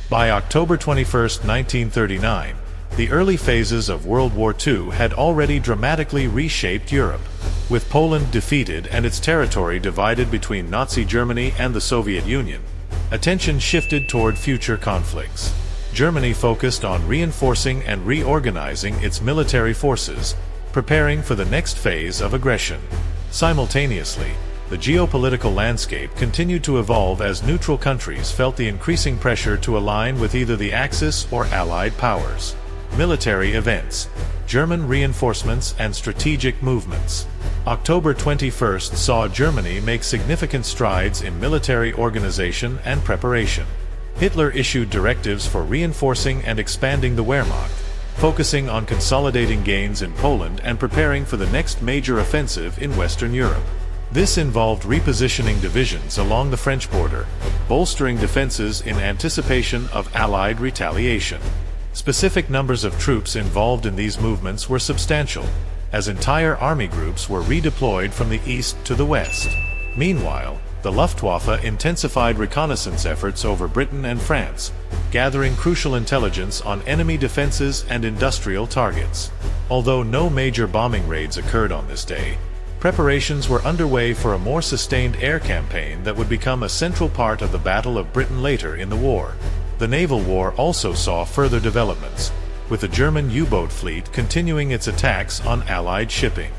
By October 21, 1939, the early phases of World War II had already dramatically reshaped Europe. With Poland defeated and its territory divided between Nazi Germany and the Soviet Union, attention shifted toward future conflicts. Germany focused on reinforcing and reorganizing its military forces, preparing for the next phase of aggression. Simultaneously, the geopolitical landscape continued to evolve as neutral countries felt the increasing pressure to align with either the Axis or Allied powers. Military events, German reinforcements and strategic movements. October 21 saw Germany make significant strides in military organization and preparation. Hitler issued directives for reinforcing and expanding the Wehrmacht, focusing on consolidating gains in Poland and preparing for the next major offensive in Western Europe. This involved repositioning divisions along the French border, bolstering defenses in anticipation of Allied retaliation. Specific numbers of troops involved in these movements were substantial, as entire army groups were redeployed from the east to the west. Meanwhile, the Luftwaffe intensified reconnaissance efforts over Britain and France, gathering crucial intelligence on enemy defenses and industrial targets. Although no major bombing raids occurred on this day, preparations were underway for a more sustained air campaign that would become a central part of the Battle of Britain later in the war. The naval war also saw further developments, with the German U-boat fleet continuing its attacks on Allied shipping.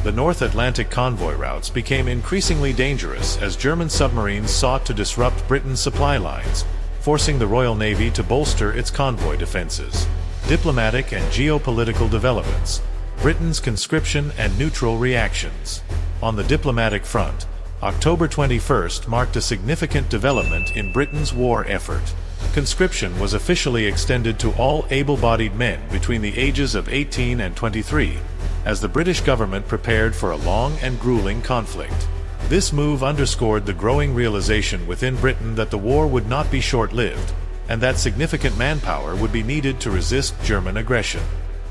The North Atlantic convoy routes became increasingly dangerous as German submarines sought to disrupt Britain's supply lines, forcing the Royal Navy to bolster its convoy defenses. Diplomatic and geopolitical developments, Britain's conscription and neutral reactions. On the diplomatic front, October 21 marked a significant development in Britain's war effort. Conscription was officially extended to all able-bodied men between the ages of 18 and 23, as the British government prepared for a long and grueling conflict. This move underscored the growing realization within Britain that the war would not be short-lived, and that significant manpower would be needed to resist German aggression.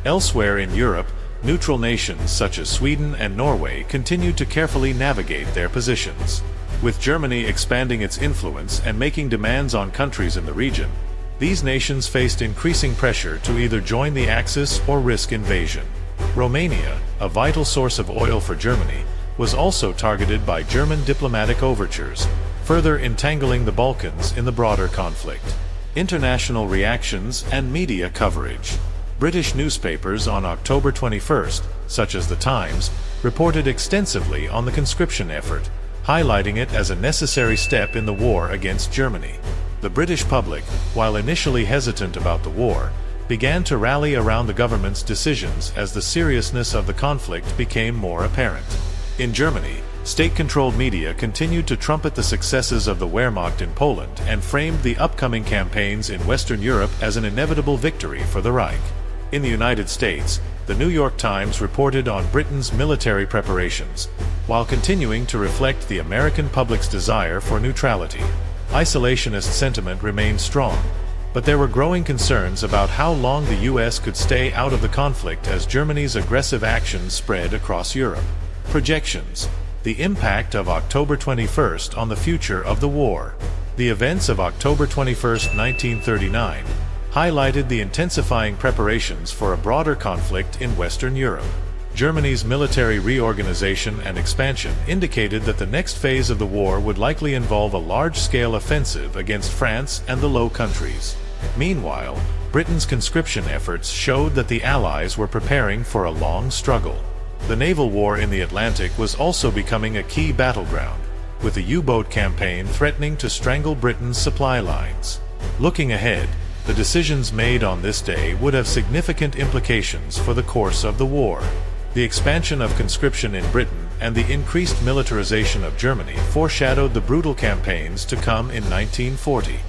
Elsewhere in Europe, neutral nations such as Sweden and Norway continued to carefully navigate their positions. With Germany expanding its influence and making demands on countries in the region, these nations faced increasing pressure to either join the Axis or risk invasion. Romania, a vital source of oil for Germany, was also targeted by German diplomatic overtures, further entangling the Balkans in the broader conflict. International reactions and media coverage. British newspapers on October 21, such as The Times, reported extensively on the conscription effort, highlighting it as a necessary step in the war against Germany. The British public, while initially hesitant about the war, began to rally around the government's decisions as the seriousness of the conflict became more apparent. In Germany, state-controlled media continued to trumpet the successes of the Wehrmacht in Poland and framed the upcoming campaigns in Western Europe as an inevitable victory for the Reich. In the United States, the New York Times reported on Britain's military preparations, while continuing to reflect the American public's desire for neutrality. Isolationist sentiment remained strong, but there were growing concerns about how long the U.S. could stay out of the conflict as Germany's aggressive actions spread across Europe. Projections. The impact of October 21 on the future of the war. The events of October 21, 1939, highlighted the intensifying preparations for a broader conflict in Western Europe. Germany's military reorganization and expansion indicated that the next phase of the war would likely involve a large-scale offensive against France and the Low Countries. Meanwhile, Britain's conscription efforts showed that the Allies were preparing for a long struggle. The naval war in the Atlantic was also becoming a key battleground, with the U-boat campaign threatening to strangle Britain's supply lines. Looking ahead, the decisions made on this day would have significant implications for the course of the war. The expansion of conscription in Britain and the increased militarization of Germany foreshadowed the brutal campaigns to come in 1940.